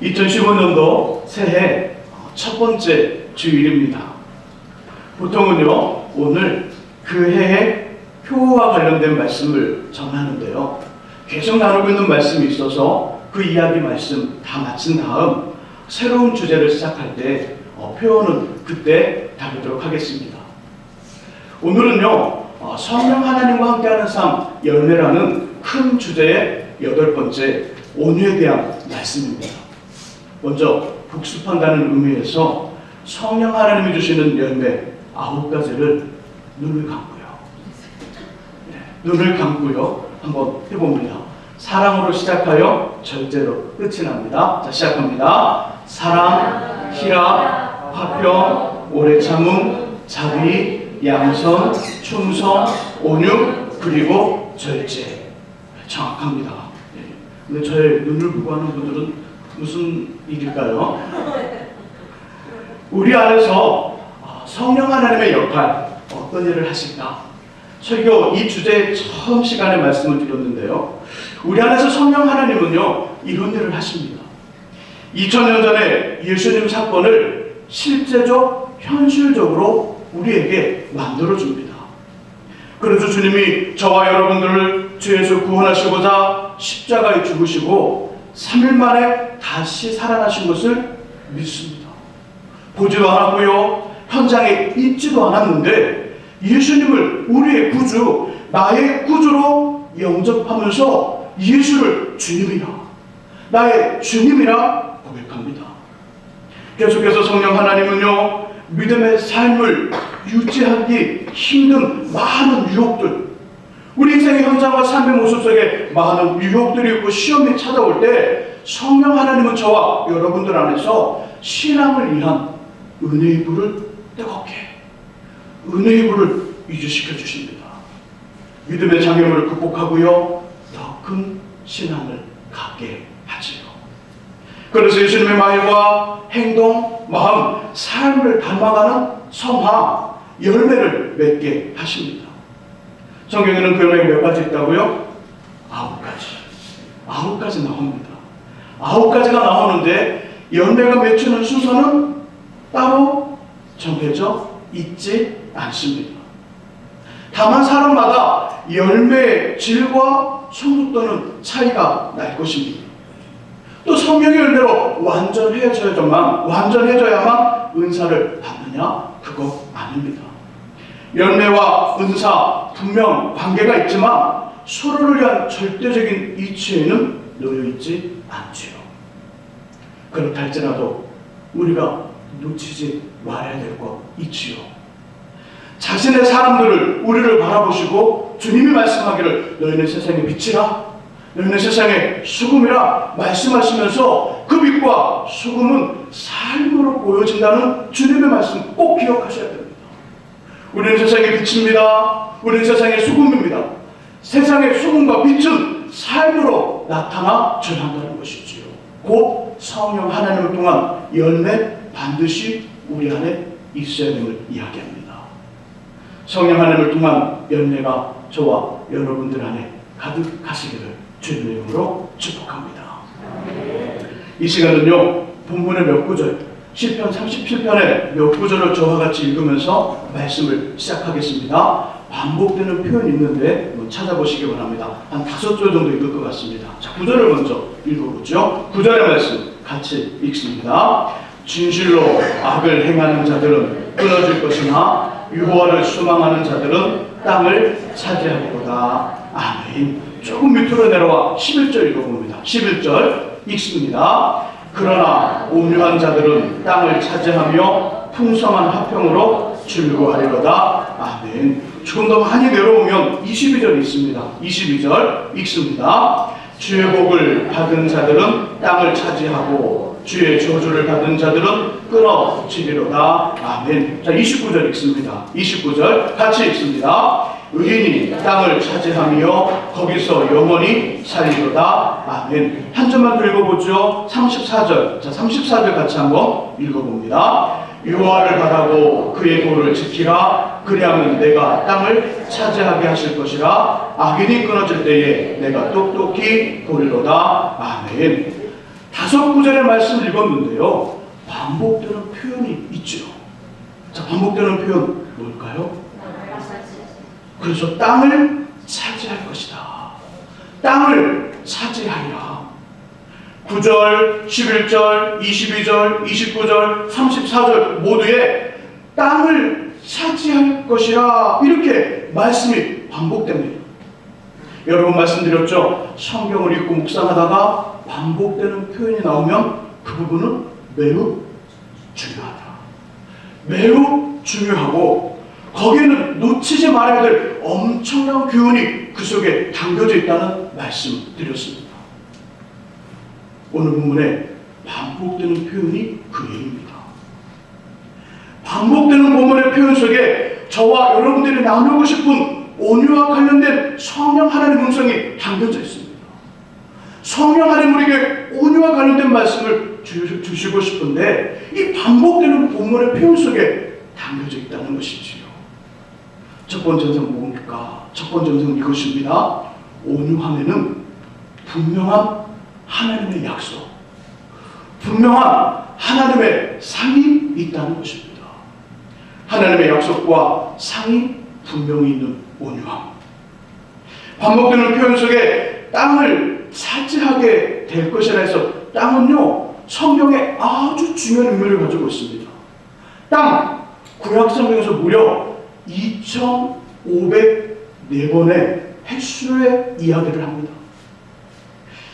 2015년도 새해 첫 번째 주일입니다. 보통은요, 오늘 그 해의 표와 관련된 말씀을 전하는데요. 계속 나누고 있는 말씀이 있어서 그 이야기 말씀 다 마친 다음 새로운 주제를 시작할 때 표현은 그때 다루도록 하겠습니다. 오늘은요, 성령 하나님과 함께하는 삶 열매라는 큰 주제의 8번째 온유에 대한 말씀입니다. 먼저 복습한다는 의미에서 성령 하나님이 주시는 열매 9가지를 눈을 감고요 한번 해봅니다. 사랑으로 시작하여 절제로 끝이 납니다. 자, 시작합니다. 사랑, 희락, 화평, 오래 참음, 자비, 양선, 충성, 온유, 그리고 절제. 정확합니다. 근데 저의 눈을 보고 하는 분들은 무슨 일일까요? 우리 안에서 성령 하나님의 역할, 어떤 일을 하실까? 설교 이 주제의 처음 시간에 말씀을 드렸는데요. 우리 안에서 성령 하나님은요, 이런 일을 하십니다. 2000년 전에 예수님 사건을 실제적, 현실적으로 우리에게 만들어줍니다. 그래서 주님이 저와 여러분들을 죄에서 구원하시고자 십자가에 죽으시고 3일 만에 다시 살아나신 것을 믿습니다. 보지도 않았고요, 현장에 있지도 않았는데 예수님을 우리의 구주, 나의 구주로 영접하면서 예수를 주님이라, 나의 주님이라 고백합니다. 계속해서 성령 하나님은요, 믿음의 삶을 유지하기 힘든 많은 유혹들, 우리 인생의 현장과 삶의 모습 속에 많은 유혹들이 있고 시험이 찾아올 때 성령 하나님은 저와 여러분들 안에서 신앙을 위한 은혜의 불을 뜨겁게, 은혜의 불을 유지시켜 주십니다. 믿음의 장애물을 극복하고요, 더 큰 신앙을 갖게 하지요. 그래서 예수님의 말과 행동, 마음, 삶을 닮아가는 성화, 열매를 맺게 하십니다. 성경에는 그 열매가 몇 가지 있다고요? 9가지. 9가지 나옵니다. 9가지가 나오는데 열매가 맺히는 순서는 따로 정해져 있지 않습니다. 다만 사람마다 열매의 질과 성숙도는 차이가 날 것입니다. 또 성령의 열매로 완전해져야만 은사를 받느냐? 그거 아닙니다. 열매와 은사 분명 관계가 있지만 서로를 위한 절대적인 이치에는 놓여있지 않지요. 그렇다 할지라도 우리가 놓치지 말아야 될 것 있지요. 자신의 사람들을, 우리를 바라보시고 주님이 말씀하기를 너희는 세상의 빛이라, 너희는 세상의 수금이라 말씀하시면서 그 빛과 수금은 삶으로 보여진다는 주님의 말씀 꼭 기억하셔야 됩니다. 우리는 세상의 빛입니다. 우리는 세상의 수금입니다. 세상의 수금과 빛은 삶으로 나타나 전한다는 것이지요. 곧 성령 하나님을 통한 열매 반드시 우리 안에 있어야 됨을 이야기합니다. 성령 하나님을 통한 열매가 저와 여러분들 안에 가득하시기를 주님의 이름으로 축복합니다. 이 시간은요, 본문의 몇 구절, 시편 37편의 몇 구절을 저와 같이 읽으면서 말씀을 시작하겠습니다. 반복되는 표현이 있는데 찾아보시기 바랍니다. 한 5절 정도 읽을 것 같습니다. 자, 9절을 먼저 읽어보죠. 9절의 말씀 같이 읽습니다. 진실로 악을 행하는 자들은 끊어질 것이나 유월을 수망하는 자들은 땅을 차지하리로다. 아멘. 조금 밑으로 내려와 11절 읽어봅니다. 11절 읽습니다. 그러나 온유한 자들은 땅을 차지하며 풍성한 화평으로 즐거워하리로다. 아멘. 조금 더 많이 내려오면 22절 있습니다. 22절 읽습니다. 주의 복을 받은 자들은 땅을 차지하고 주의 저주를 받은 자들은 끊어지리로다. 아멘. 자, 29절 읽습니다. 29절 같이 읽습니다. 의인이 땅을 차지하며 거기서 영원히 살리로다. 아멘. 한 절만 더 읽어보죠. 34절. 자, 34절 같이 한번 읽어봅니다. 여호와를 바라고 그의 도를 지키라. 그리하면 내가 땅을 차지하게 하실 것이라. 악인이 끊어질 때에 내가 똑똑히 보리로다. 아멘. 5구절의 말씀을 읽었는데요. 반복되는 표현이 있죠. 자, 반복되는 표현 뭘까요? 그래서 땅을 차지할 것이다. 땅을 차지하리라. 9절, 11절, 22절, 29절, 34절 모두에 땅을 차지할 것이라 이렇게 말씀이 반복됩니다. 여러분 말씀드렸죠? 성경을 읽고 묵상하다가 반복되는 표현이 나오면 그 부분은 매우 중요하다. 매우 중요하고 거기에는 놓치지 말아야 될 엄청난 교훈이 그 속에 담겨져 있다는 말씀 드렸습니다. 오늘 본문에 반복되는 표현이 그 얘기입니다. 반복되는 본문의 표현 속에 저와 여러분들이 나누고 싶은 온유와 관련된 성령 하나님의 음성이 담겨져 있습니다. 성령 하나님 우리에게 온유와 관련된 말씀을 주시고 싶은데 이 반복되는 본문의 표현 속에 담겨져 있다는 것이지요. 첫 번째 음성 뭡니까? 첫 번째 음성 이것입니다. 온유함에는 분명한 하나님의 약속, 분명한 하나님의 상이 있다는 것입니다. 하나님의 약속과 상이 분명히 있는 온유함. 반복되는 표현 속에 땅을 차지하게 될 것이라 해서 번은요, 성경에 아주 중요한 의미를 가지고 있습니다. 땅, 구약 성경에서 무려 2,504번의 횟수의 이야기를 합니다.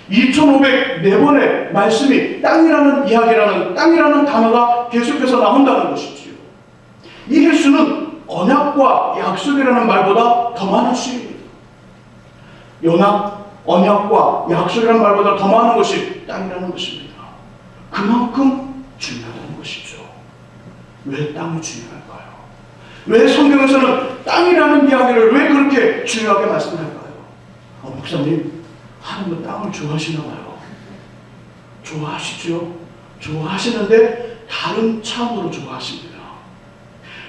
2,504번의 말씀이 땅이라는 이야기라는 땅이라는 단어가 계속해서 나온다는 것이지요. 이 횟수는 언약과 약속이라는 말보다 더 많은 수입니다. 언약과 약속이라는 말보다 더 많은 것이 땅이라는 것입니다. 그만큼 중요하다는 것이죠. 왜 땅이 중요할까요? 왜 성경에서는 땅이라는 이야기를 왜 그렇게 중요하게 말씀할까요? 목사님, 하나님은 땅을 좋아하시나 봐요. 좋아하시죠? 좋아하시는데 다른 차원으로 좋아하십니다.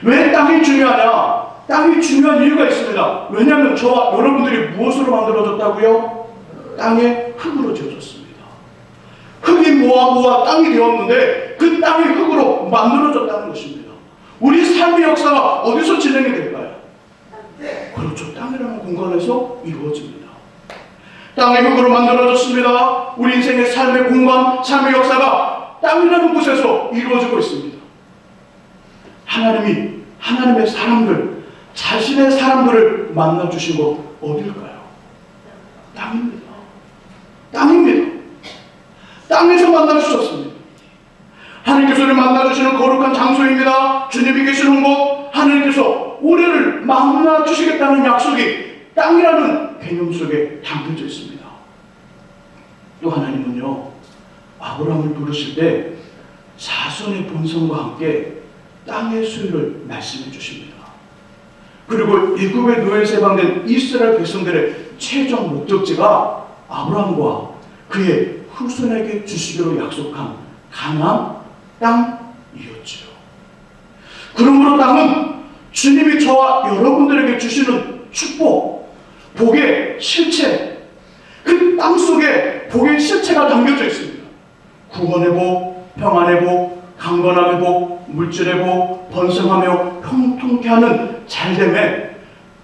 왜 땅이 중요하냐? 땅이 중요한 이유가 있습니다. 왜냐하면 저와 여러분들이 무엇으로 만들어졌다고요? 땅의 흙으로 지어졌습니다. 흙이 모아 땅이 되었는데 그 땅이 흙으로 만들어졌다는 것입니다. 우리 삶의 역사가 어디서 진행이 될까요? 그렇죠. 땅이라는 공간에서 이루어집니다. 땅의 흙으로 만들어졌습니다. 우리 인생의 삶의 공간, 삶의 역사가 땅이라는 곳에서 이루어지고 있습니다. 하나님이 하나님의 사람들, 자신의 사람들을 만나주신 곳 어딜까요? 땅입니다. 땅입니다. 땅에서 만나주셨습니다. 하나님께서 우리를 만나주시는 거룩한 장소입니다. 주님이 계시는 곳, 하나님께서 우리를 만나주시겠다는 약속이 땅이라는 개념 속에 담겨져 있습니다. 또 하나님은요, 아브라함을 부르실 때 자손의 본성과 함께 땅의 소유를 말씀해 주십니다. 그리고 애굽의 노예에서 해방된 이스라엘 백성들의 최종 목적지가 아브라함과 그의 후손에게 주시기로 약속한 가나안 땅이었지요. 그러므로 땅은 주님이 저와 여러분들에게 주시는 축복, 복의 실체, 그 땅 속에 복의 실체가 담겨져 있습니다. 구원의 복, 평안의 복, 강건함의 복, 물질의 복, 번성하며 형통케 하는 잘됨의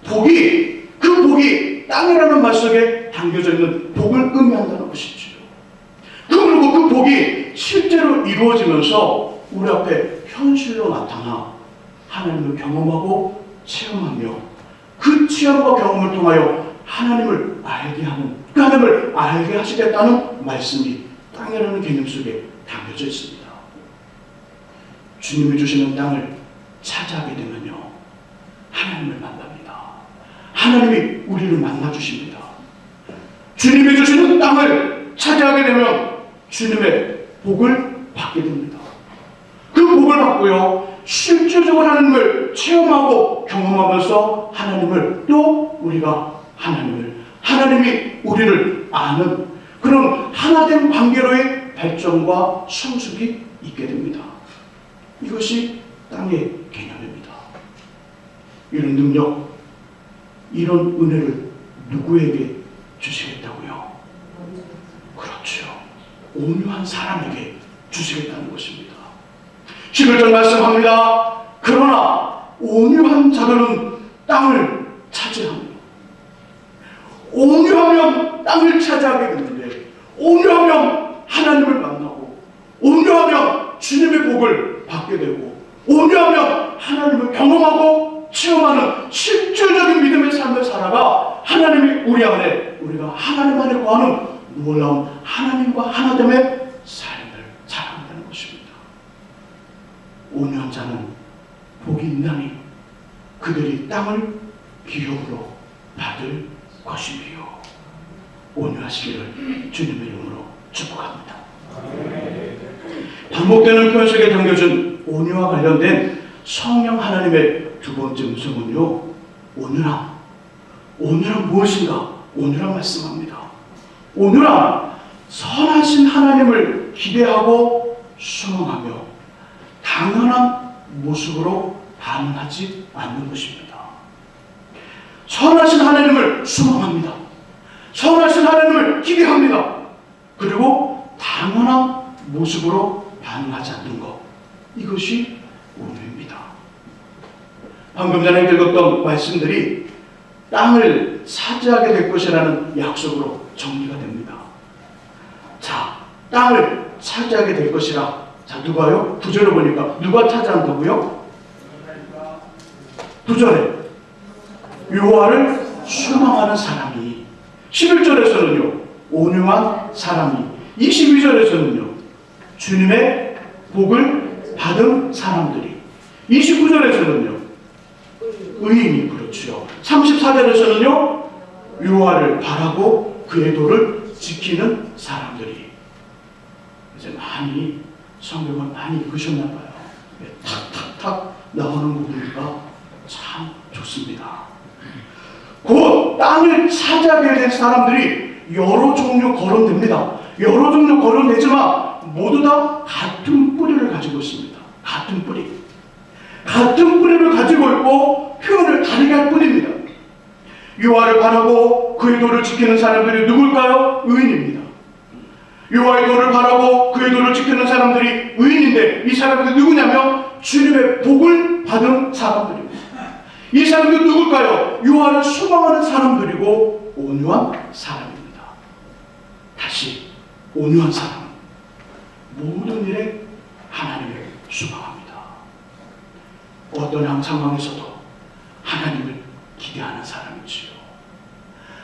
복이, 그 복이 땅이라는 말 속에 담겨져 있는 복을 의미한다는 것이지요. 그리고 그 복이 실제로 이루어지면서 우리 앞에 현실로 나타나 하나님을 경험하고 체험하며 그 체험과 경험을 통하여 하나님을 알게 하는, 그 하나님을 알게 하시겠다는 말씀이 땅이라는 개념 속에 담겨져 있습니다. 주님이 주시는 땅을 차지하게 되면요, 하나님을 만납니다. 하나님이 우리를 만나주십니다. 주님이 주시는 땅을 차지하게 되면 주님의 복을 받게 됩니다. 그 복을 받고요, 실질적으로 하나님을 체험하고 경험하면서 하나님을 또 우리가 하나님이 우리를 아는 그런 하나된 관계로의 발전과 성숙이 있게 됩니다. 이것이 땅의 개념입니다. 이런 능력, 이런 은혜를 누구에게 주시겠다고요? 그렇죠. 온유한 사람에게 주시겠다는 것입니다. 11절 말씀합니다. 그러나 온유한 자들은 땅을 차지합니다. 온유하면 땅을 차지하게 되는데, 온유하면 하나님을 만나고, 온유하면 주님의 복을 받게 되고, 온유하면 하나님을 경험하고 체험하는 실질적인 믿음의 삶을 살아가 하나님이 우리 안에, 우리가 하나님 안에 거하는 놀라운 하나님과 하나됨의 삶을 살아간다는 것입니다. 온유한 자는 복이 있나니 그들이 땅을 기업으로 받을 것이며. 온유하시기를 주님의 이름으로 축복합니다. 반복되는 표현 속에 담겨진 온유와 관련된 성령 하나님의 두 번째 음성은요, 온유함. 온유란 무엇인가? 온유란 말씀합니다. 온유란 선하신 하나님을 기대하고 수용하며 당연한 모습으로 반응하지 않는 것입니다. 선하신 하나님을 수용합니다. 선하신 하나님을 기대합니다. 그리고 당연한 모습으로 반응하지 않는 것, 이것이 온유입니다. 방금 전에 읽었던 말씀들이 땅을 차지하게 될 것이라는 약속으로 정리가 됩니다. 자, 땅을 차지하게 될 것이라. 자, 누가요? 9절에 보니까 누가 차지한다고요? 9절에 여호와를 수망하는 사람이, 11절에서는요 온유한 사람이, 22절에서는요 주님의 복을 받은 사람들이, 29절에서는요 의인이, 그렇죠. 34절에서는요 여호와를 바라고 그의 도를 지키는 사람들이. 이제 많이 성경을 많이 읽으셨나 봐요. 탁탁탁 나오는 부분이가 참 좋습니다. 곧 땅을 차지하게 된 사람들이 여러 종류 거론됩니다. 여러 종류 거론되지만 모두 다 같은 뿌리를 가지고 있습니다. 같은 뿌리. 같은 뿌리를 가지고 있고 표현을 다르게 할 뿐입니다. 여호와를 바라고 그의 도를 지키는 사람들이 누굴까요? 의인입니다. 여호와의 도를 바라고 그의 도를 지키는 사람들이 의인인데, 이 사람들이 누구냐면 주님의 복을 받은 사람들입니다. 이 사람들이 누굴까요? 여호와를 수망하는 사람들이고 온유한 사람입니다. 다시, 온유한 사람은 모든 일에 하나님을 수망합니다. 어떤 상황에서도 하나님을 기대하는 사람이지요.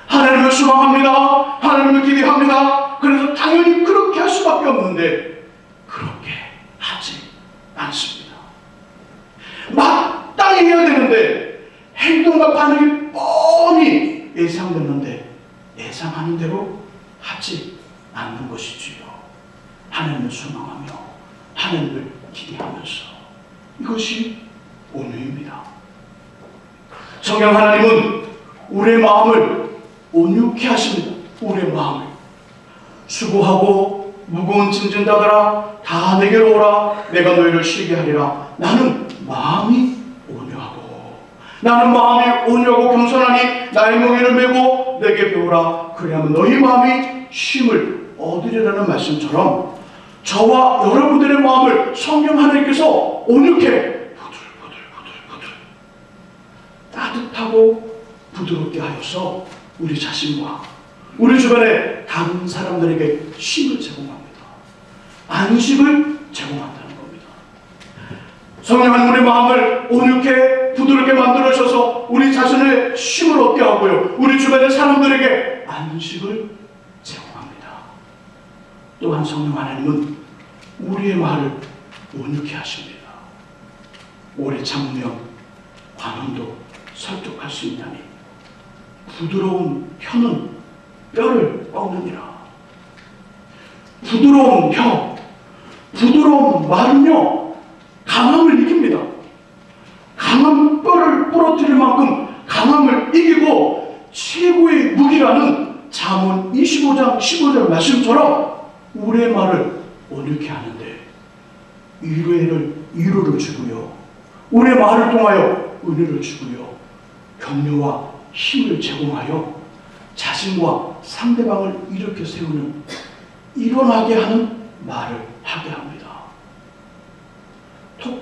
하나님을 수망합니다. 하나님을 기대합니다. 그래서 당연히 그렇게 할 수밖에 없는데 그렇게 하지 않습니다. 마땅히 해야 되는데 행동과 반응이 뻔히 예상되는데 예상하는 대로 하지 않는 것이지요. 하나님을 수망하며 하나님을 기대하면서, 이것이 온유입니다. 성령 하나님은 우리의 마음을 온유케 하십니다. 우리의 마음을. 수고하고 무거운 짐진 자들아 다 내게로 오라. 내가 너희를 쉬게 하리라. 나는 마음이 온유하고, 나는 마음이 온유하고 겸손하니 나의 멍에를 메고 내게 배우라. 그리하면 너희 마음이 쉼을 얻으리라는 말씀처럼 저와 여러분들의 마음을 성령 하나님께서 온유케, 따뜻하고 부드럽게 하여서 우리 자신과 우리 주변의 다른 사람들에게 쉼을 제공합니다. 안식을 제공한다는 겁니다. 성령 하나님 우리 마음을 온유케 부드럽게 만들어 주셔서 우리 자신의 쉼을 얻게 하고요, 우리 주변의 사람들에게 안식을 제공합니다. 또한 성령 하나님은 우리의 말을 온유케 하십니다. 오래 참으면 관원도 설득할 수 있나니 부드러운 혀는 뼈를 꺾느니라. 부드러운 혀, 부드러운 말은요 강함을 이깁니다. 강한 뼈를 부러뜨릴 만큼 강함을 이기고 최고의 무기라는 잠언 25장 15절 말씀처럼 우리의 말을 온유케 하는데 위로를 주고요, 우리의 말을 통하여 은혜를 주고요, 격려와 힘을 제공하여 자신과 상대방을 일으켜 세우는 일어나게 하는 말을 하게 합니다. 톡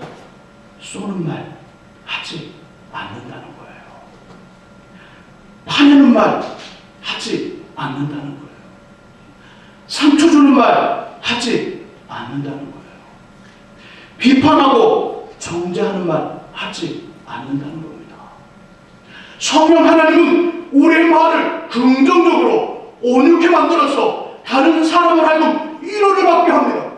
쏘는 말 하지 않는다는 거예요. 화내는 말 하지 않는다는 거예요. 상처 주는 말 하지 않는다는 거예요. 비판하고 정죄하는 말 하지 않는다는 겁니다. 성령 하나님은 우리의 말을 긍정적으로 온유케 만들어서 다른 사람을 하여금 위로를 받게 합니다.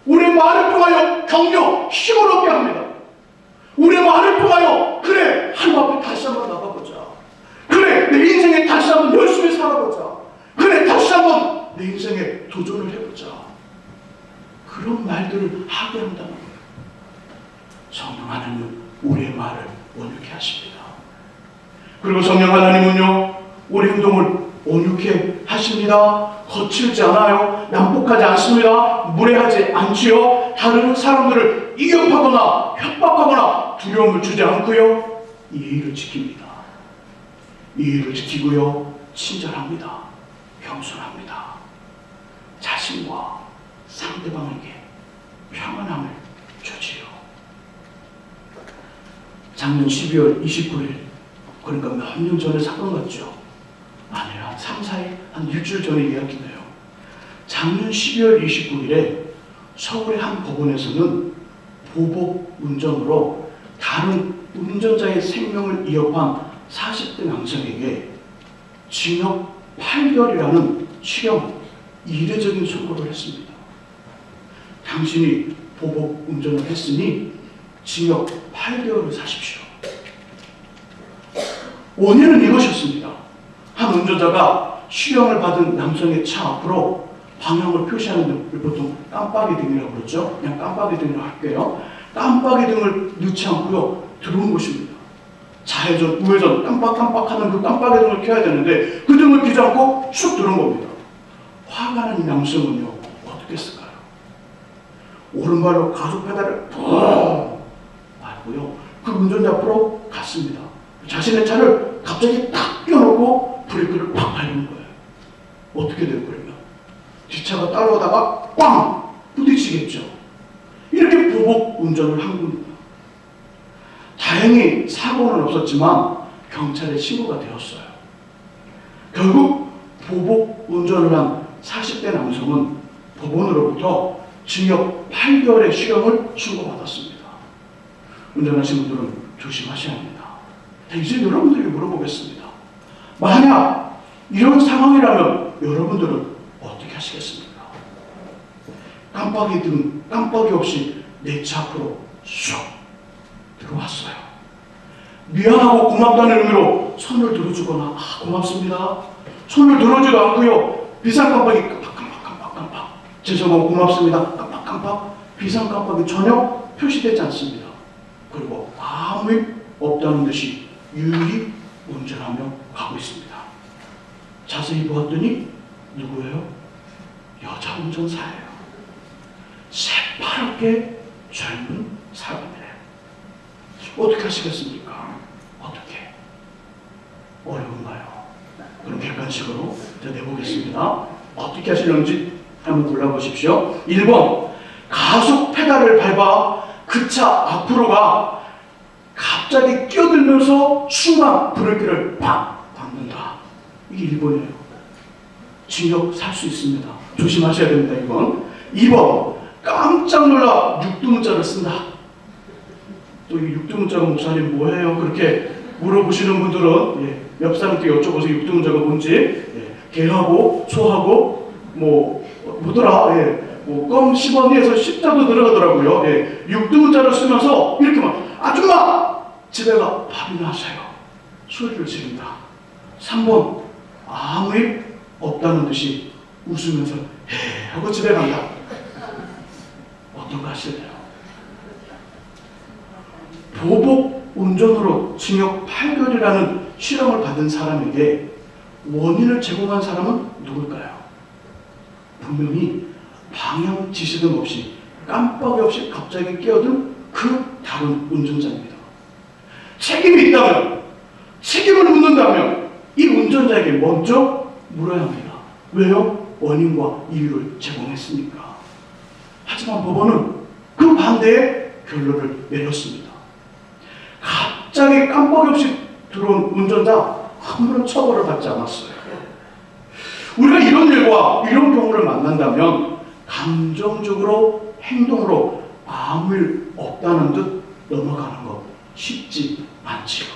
우리의 말을 통하여 격려, 힘을 얻게 합니다. 우리의 말을 통하여 그래, 하나님 앞에 다시 한번 나가보자. 그래, 내 인생에 다시 한번 열심히 살아보자. 그래, 다시 한번 내 인생에 도전을 해보자. 그런 말들을 하게 한다는 거예요. 성령 하나님은 우리의 말을 온유케 하십니다. 그리고 성령 하나님은요, 우리 행동을 온유케 하십니다. 거칠지 않아요. 난폭하지 않습니다. 무례하지 않지요. 다른 사람들을 이격하거나 협박하거나 두려움을 주지 않고요. 예의를 지킵니다. 예의를 지키고요. 친절합니다. 겸손합니다. 자신과 상대방에게 평안함을 주지요. 작년 12월 29일, 그러니까 몇 년 전에 사건 같죠? 아니요, 한 3, 4일, 한 일주일 전에 이야기네요. 작년 12월 29일에 서울의 한 법원에서는 보복 운전으로 다른 운전자의 생명을 위협한 40대 남성에게 징역 8개월이라는 실형 이례적인 선고를 했습니다. 당신이 보복 운전을 했으니 징역 8개월을 사십시오. 원인은 이것이었습니다. 한 운전자가 실형을 받은 남성의 차 앞으로 방향을 표시하는 등, 보통 깜빡이 등이라고 그러죠. 그냥 깜빡이 등이라고 할게요. 깜빡이 등을 넣지 않고요, 들어온 것입니다. 좌회전, 우회전, 깜빡깜빡하는 그 깜빡이 등을 켜야 되는데 그 등을 켜지 않고 쑥 들어온 겁니다. 화가 난 남성은요, 어떻게 했을까요? 오른발로 가속 페달을 푹 밟고요, 그 운전자 앞으로 갔습니다. 자신의 차를 갑자기 탁 끼워놓고 브레이크를 팍 밟는 거예요. 어떻게 돼요, 그러면? 뒷차가 따라오다가 꽝! 부딪히겠죠. 이렇게 보복 운전을 한 겁니다. 다행히 사고는 없었지만 경찰에 신고가 되었어요. 결국 보복 운전을 한 40대 남성은 법원으로부터 징역 8개월의 실형을 선고받았습니다. 운전하시는 분들은 조심하셔야 합니다. 이제 여러분들에게 물어보겠습니다. 만약 이런 상황이라면 여러분들은 어떻게 하시겠습니까? 깜빡이 없이 내 차 앞으로 쑥 들어왔어요. 미안하고 고맙다는 의미로 손을 들어주거나, 고맙습니다. 손을 들어주지도 않고요, 비상깜빡이 깜빡, 죄송하고 고맙습니다, 깜빡, 비상깜빡이 전혀 표시되지 않습니다. 그리고 아무 일 없다는 듯이 유유히 운전하며 가고 있습니다. 자세히 보았더니 누구예요? 여자 운전사예요. 새파랗게 젊은 사람이래요. 어떻게 하시겠습니까? 어떻게? 어려운가요? 그럼 객관식으로 내보겠습니다. 어떻게 하시는지 한번 골라보십시오. 1번, 가속 페달을 밟아 그 차 앞으로가 갑자기 끼어들면서 순간 브레이크를 팍 밟는다. 이게 1번이에요. 징역 살 수 있습니다. 조심하셔야 됩니다. 1번. 2번, 깜짝 놀라 육두문자를 쓴다. 또 이 육두문자가 목사님 뭐예요? 그렇게 물어보시는 분들은 옆 사람께 여쭤보세요. 육두문자가 뭔지. 개하고 소하고 뭐더라. 껌 10원에서 십자도 들어가더라고요. 육두문자를 쓰면서 이렇게 아줌마 집에 가 밥이나 하세요. 소리를 지른다. 3번, 아무 일 없다는 듯이 웃으면서 하고 집에 간다. 어떤 거 하실래요? 보복 운전으로 징역 8개월이라는 실형을 받은 사람에게 원인을 제공한 사람은 누굴까요? 분명히 방향 지시등 없이 깜빡이 없이 갑자기 끼어든 그 다른 운전자입니다. 책임이 있다면, 책임을 묻는다면 이 운전자에게 먼저 물어야 합니다. 왜요? 원인과 이유를 제공했습니까? 하지만 법원은 그 반대의 결론을 내렸습니다. 갑자기 깜빡이 없이 들어온 운전자 아무런 처벌을 받지 않았어요. 우리가 이런 일과 이런 경우를 만난다면 감정적으로 행동으로 아무 일 없다는 듯 넘어가는 것 쉽지 않지요.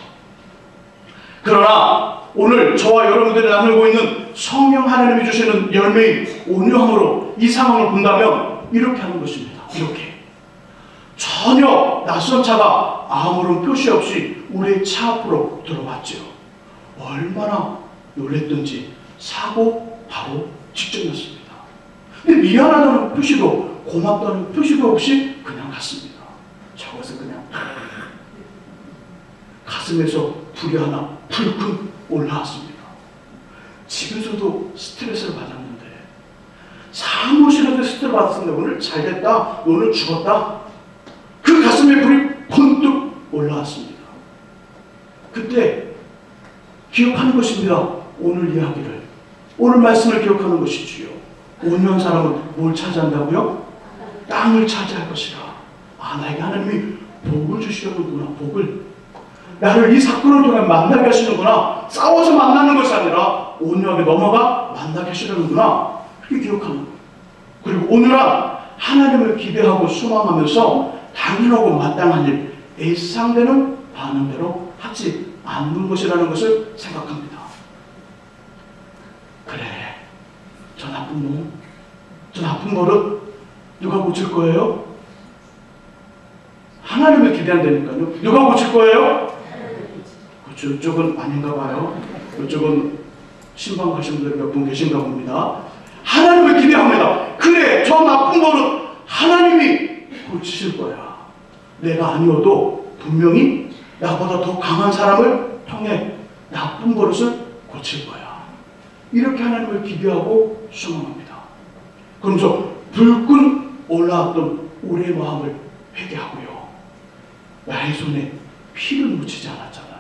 그러나 오늘 저와 여러분들이 나누고 있는 성령 하나님이 주시는 열매인 온유함으로 이 상황을 본다면 이렇게 하는 것입니다. 이렇게 전혀 낯선 차가 아무런 표시 없이 우리의 차 앞으로 들어왔죠. 얼마나 놀랬던지 사고 바로 직전이었습니다. 근데 미안하다는 표시도 고맙다는 표시도 없이 그냥 갔습니다. 저것은 그냥 가슴에서 불이 하나 불끈 올라왔습니다. 집에서도 스트레스를 받았는데 사무실에도 스트레스 받았는데 오늘 잘됐다, 오늘 죽었다. 그 가슴에 불이 번뜩 올라왔습니다. 그때 기억하는 것입니다. 오늘 이야기를, 오늘 말씀을 기억하는 것이지요. 온유한 사람은 뭘 차지한다고요? 땅을 차지할 것이라. 아, 나에게 하나님이 복을 주시려는구나. 복을. 나를 이 사건을 통해 만나게 하시는구나. 싸워서 만나는 것이 아니라 온유하게 넘어가 만나게 하시려는구나. 그렇게 기억하는 거예요. 그리고 온유란 하나님을 기대하고 소망하면서 당연하고 마땅한 일, 예상되는 반응대로 하지 않는 것이라는 것을 생각합니다. 그래, 저 나쁜 놈, 저 나쁜 버릇 누가 고칠 거예요? 하나님을 기대한다니까요. 누가 고칠 거예요? 이쪽은 아닌가 봐요. 이쪽은 신방 가신 분들 몇 분 계신가 봅니다. 하나님을 기대합니다. 그래, 저 나쁜 버릇 하나님이 고치실 거야. 내가 아니어도 분명히 나보다 더 강한 사람을 통해 나쁜 버릇을 고칠 거야. 이렇게 하나님을 기대하고 소망합니다. 그럼 저 불끈 올라왔던 우리의 마음을 회개하고요. 나의 손에 피를 묻히지 않았잖아요.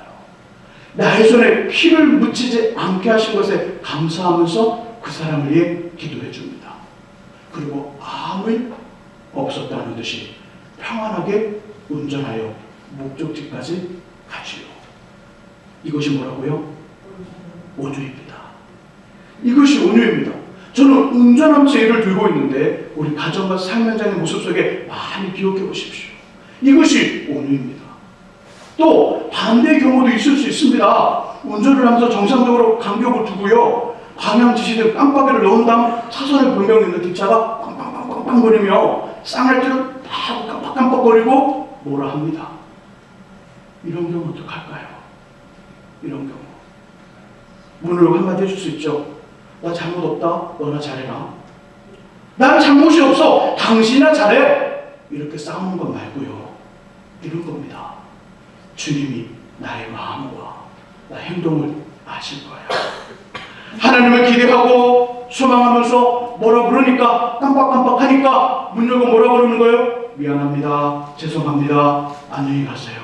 나의 손에 피를 묻히지 않게 하신 것에 감사하면서 그 사람을 위해 기도해 줍니다. 그리고 아무 일 없었다는 듯이 평안하게 운전하여 목적지까지 가지요. 이것이 뭐라고요? 온유입니다. 이것이 온유입니다. 저는 운전하면서 예를 들고 있는데 우리 가정과 삶 현장의 모습 속에 많이 기억해 보십시오. 이것이 온유입니다. 또 반대의 경우도 있을 수 있습니다. 운전을 하면서 정상적으로 간격을 두고요. 방향 지시등 깜빡이를 넣은 다음 차선을 변경해 있는 뒷차가 꽝꽝꽝꽝 거리며 쌍알대로 다 깜빡깜빡거리고 뭐라 합니다. 이런 경우 어떡할까요? 이런 경우 문을 한마디 해줄 수 있죠. 나 잘못 없다. 너나 잘해라. 난 잘못이 없어. 당신이나 잘해. 이렇게 싸우는 것 말고요. 이런 겁니다. 주님이 나의 마음과 나의 행동을 아실 거예요. 하나님을 기대하고 소망하면서 뭐라 그러니까 깜빡깜빡하니까 문 열고 뭐라 그러는 거예요? 미안합니다. 죄송합니다. 안녕히 가세요.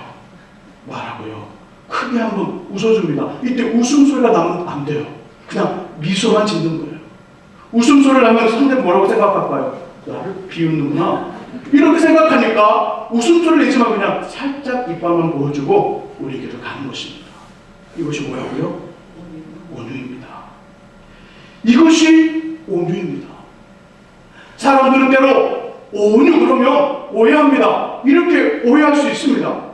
말하고요. 크게 한번 웃어줍니다. 이때 웃음소리가 나면 안 돼요. 그냥 미소만 짓는 거예요. 웃음소리를 하면 상대는 뭐라고 생각할까요? 나를 비웃는구나. 이렇게 생각하니까 웃음소리를 내지만 그냥 살짝 이빨만 보여주고 우리 길을 가는 것입니다. 이것이 뭐라고요? 온유입니다. 이것이 온유입니다. 사람들은 때로 온유 그러면 오해합니다. 이렇게 오해할 수 있습니다.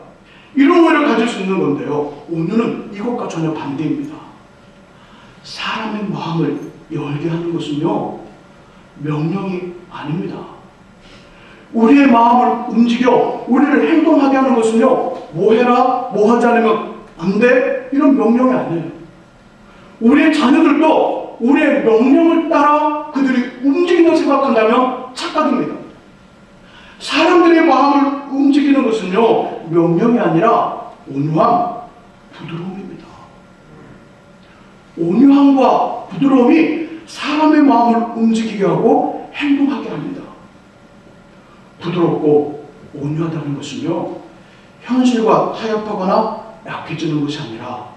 이런 오해를 가질 수 있는 건데요. 온유는 이것과 전혀 반대입니다. 사람의 마음을 열게 하는 것은요, 명령이 아닙니다. 우리의 마음을 움직여 우리를 행동하게 하는 것은요, 뭐 해라, 뭐 하지 않으면 안 돼, 이런 명령이 아니에요. 우리의 자녀들도 우리의 명령을 따라 그들이 움직인다고 생각한다면 착각입니다. 사람들의 마음을 움직이는 것은요, 명령이 아니라 온유함, 부드러움입니다. 온유함과 부드러움이 사람의 마음을 움직이게 하고 행동하게 합니다. 부드럽고 온유하다는 것은요, 현실과 타협하거나 약해지는 것이 아니라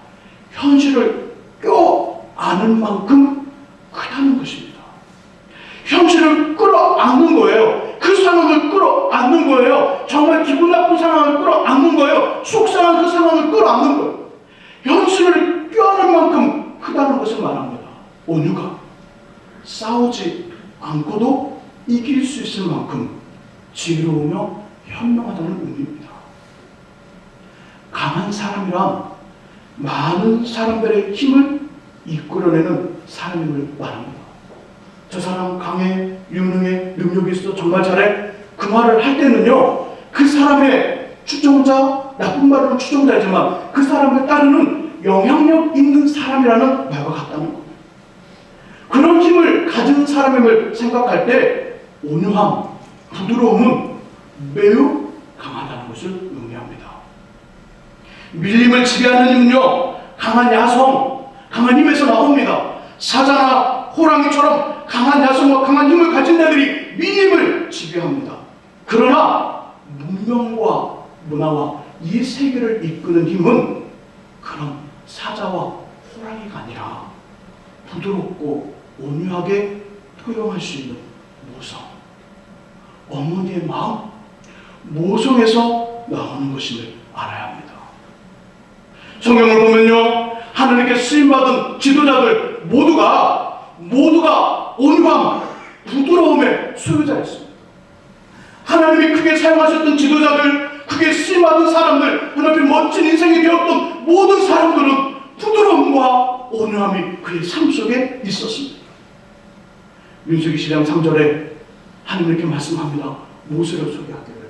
현실을 껴안을 만큼 크다는 것입니다. 이길 수 있을 만큼 지혜로우며 현명하다는 의미입니다. 강한 사람이란 많은 사람들의 힘을 이끌어내는 사람임을 말합니다. 저 사람 강해, 유능해, 능력이 있어, 정말 잘해. 그 말을 할 때는요, 그 사람의 추종자, 나쁜 말로는 추종자이지만 그 사람을 따르는 영향력 있는 사람이라는 말과 같다는 겁니다. 그런 힘을 가진 사람임을 생각할 때 온유함, 부드러움은 매우 강하다는 것을 의미합니다. 밀림을 지배하는 힘은요, 강한 야성, 강한 힘에서 나옵니다. 사자나 호랑이처럼 강한 야성과 강한 힘을 가진 자들이 밀림을 지배합니다. 그러나 문명과 문화와 이 세계를 이끄는 힘은 그런 사자와 호랑이가 아니라 부드럽고 온유하게 포용할 수 있는 모성, 어머니의 마음, 모성에서 나오는 것임을 알아야 합니다. 성경을 보면요, 하나님께 쓰임받은 지도자들 모두가 온유함, 부드러움의 소유자였습니다. 하나님이 크게 사용하셨던 지도자들, 크게 쓰임받은 사람들, 하나님의 멋진 인생이 되었던 모든 사람들은 부드러움과 온유함이 그의 삶 속에 있었습니다. 민수기 12장 3절에 하나님 이렇게 말씀합니다. 모세를 소개하기를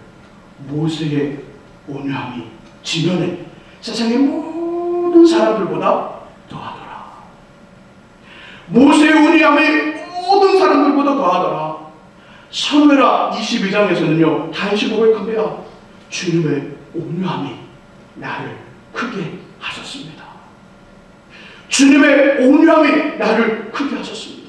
모세의 온유함이 지면에 세상의 모든 사람들보다 더하더라. 모세의 온유함이 모든 사람들보다 더하더라. 사무엘하 22장에서는요 다윗이 고백합니다. 주님의 온유함이 나를 크게 하셨습니다. 주님의 온유함이 나를 크게 하셨습니다.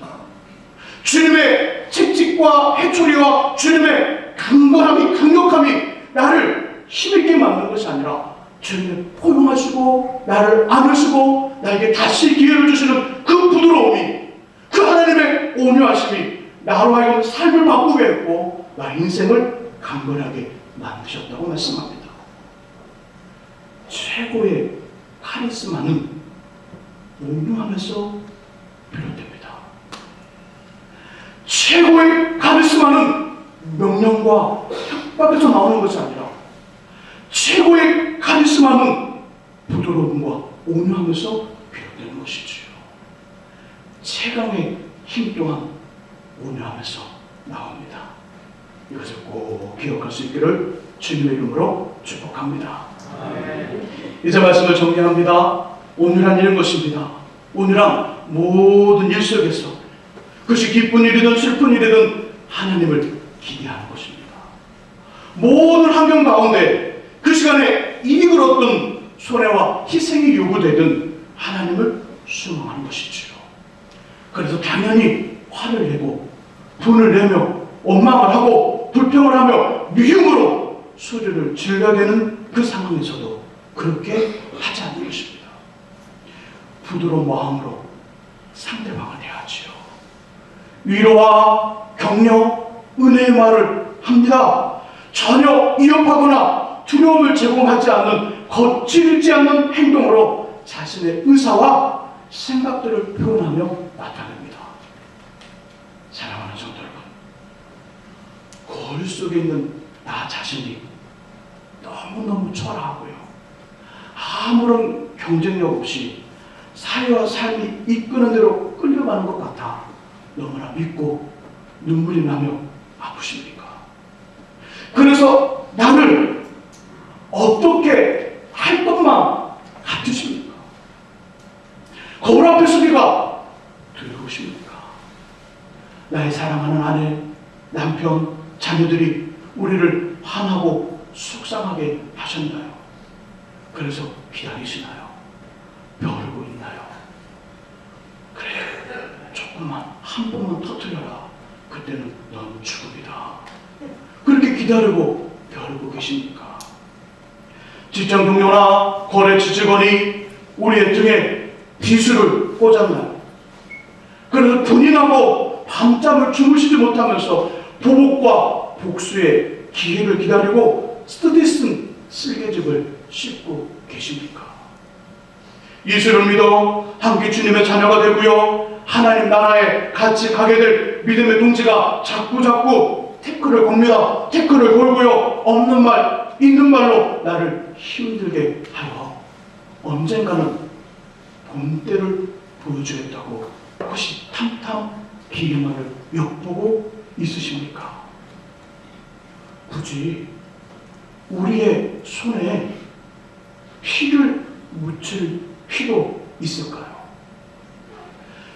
주님의 채찍과 해초리와 주님의 강건함이, 강력함이 나를 힘있게 만드는 것이 아니라 주님의 포용하시고 나를 안으시고 나에게 다시 기회를 주시는 그 부드러움이, 그 하나님의 온유하심이 나로 하여금 삶을 바꾸게 했고 나의 인생을 강건하게 만드셨다고 말씀합니다. 최고의 카리스마는 온유함에서 비롯됩니다. 최고의 카리스마는 명령과 협박에서 나오는 것이 아니라 최고의 카리스마는 부드러움과 온유함에서 비롯되는 것이지요. 최강의 힘 또한 온유함에서 나옵니다. 이것을 꼭 기억할 수 있기를 주님의 이름으로 축복합니다. 이제 말씀을 정리합니다. 온유란 이런 것입니다. 온유란 모든 일 속에서, 그것이 기쁜 일이든 슬픈 일이든 하나님을 기대하는 것입니다. 모든 환경 가운데 그 시간에 이익을 얻든 손해와 희생이 요구되든 하나님을 순응하는 것이지요. 그래서 당연히 화를 내고 분을 내며 원망을 하고 불평을 하며 미움으로 소리를 질러야 되는 그 상황에서도 그렇게 하지 않는 것입니다. 부드러운 마음으로 상대방을 대하지요. 위로와 격려, 은혜의 말을 합니다. 전혀 위협하거나 두려움을 제공하지 않는, 거칠지 않는 행동으로 자신의 의사와 생각들을 표현하며 나타냅니다. 사랑하는 성도 여러분, 거울 속에 있는 나 자신이 너무너무 초라하고요, 아무런 경쟁력 없이 사회와 삶이 이끄는 대로 끌려가는 것 같아 너무나 믿고 눈물이 나며 아프십니까? 그래서 나를 어떻게 할 것만 같으십니까? 거울 앞에 서기가 두려우십니까? 나의 사랑하는 아내, 남편, 자녀들이 우리를 화나고 속상하게 하셨나요? 그래서 기다리시나요? 벼르고 있나요? 그래, 조금만, 한 번만 터뜨려라. 그때는 넌 죽음이다. 그렇게 기다리고 벼르고 계십니까? 직장 동료나 거래 지직원이 우리의 등에 비수를 꽂았나요? 그래서 분이 나고 밤잠을 주무시지 못하면서 보복과 복수의 기회를 기다리고 스튜디슨 쓸개집을 씹고 계십니까? 예수를 믿어 함께 주님의 자녀가 되고요, 하나님 나라에 같이 가게 될 믿음의 동지가 자꾸 태클을 겁니다. 태클을 걸고요. 없는 말, 있는 말로 나를 힘들게 하여 언젠가는 본때를 보여주겠다고 호시탐탐 기회만을 엿보고 있으십니까? 굳이 우리의 손에 피를 묻힐 필요 있을까요?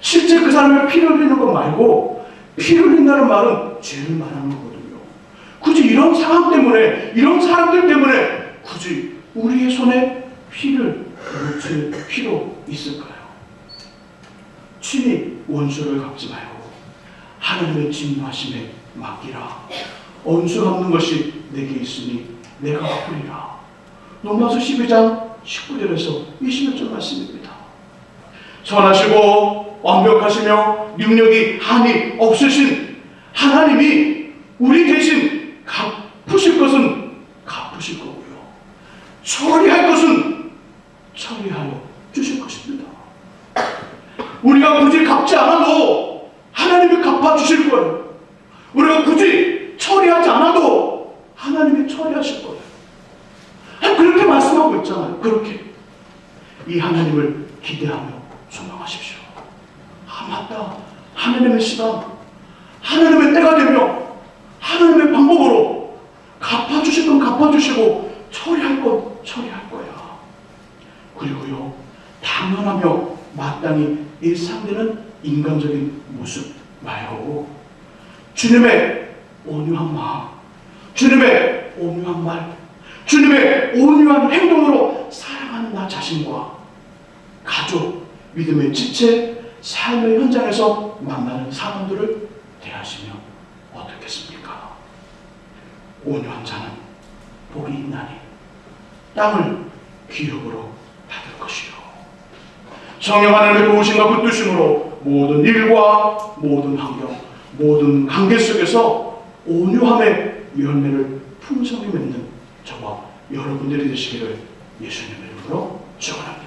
실제 그 사람의 피를 흘리는 것 말고 피를 흘린다는 말은 죄를 말하는 거거든요. 굳이 이런 상황 때문에, 이런 사람들 때문에 굳이 우리의 손에 피를 묻힐 필요 있을까요? 친히 원수를 갚지 말고 하나님의 진노하심에 맡기라. 원수 갚는 것이 내게 있으니 내가 갚으리라. 로마서 12장 19절에서 21절 말씀입니다. 선하시고 완벽하시며 능력이 한이 없으신 하나님이 우리 대신 갚으실 것은 갚으실 거고요. 처리할 것은 처리하여 주실 것입니다. 우리가 굳이 갚지 않아도 하나님이 갚아주실 거예요. 우리가 굳이 처리하지 않아도 하나님이 처리하실 거예요. 그렇게 말씀하고 있잖아요. 그렇게 이 하나님을 기대하며 소망하십시오. 맞다. 하나님의 시간, 하나님의 때가 되며 하나님의 방법으로 갚아주실 건 갚아주시고 처리할 건 처리할 거야. 그리고요, 당연하며 마땅히 일상되는 인간적인 모습 말고 주님의 온유한 마음, 주님의 온유한 말, 주님의 온유한 행동으로 사랑하는 나 자신과 가족, 믿음의 지체, 삶의 현장에서 만나는 사람들을 대하시면 어떻겠습니까? 온유한 자는 복이 있나니 땅을 기업으로 받을 것이요. 성령 하나님의 도우심과 붙드심으로 모든 일과 모든 환경, 모든 관계 속에서 온유함의 열매를 풍성히 맺는 저와 여러분들이 되시기를 예수님의 이름으로 축원합니다.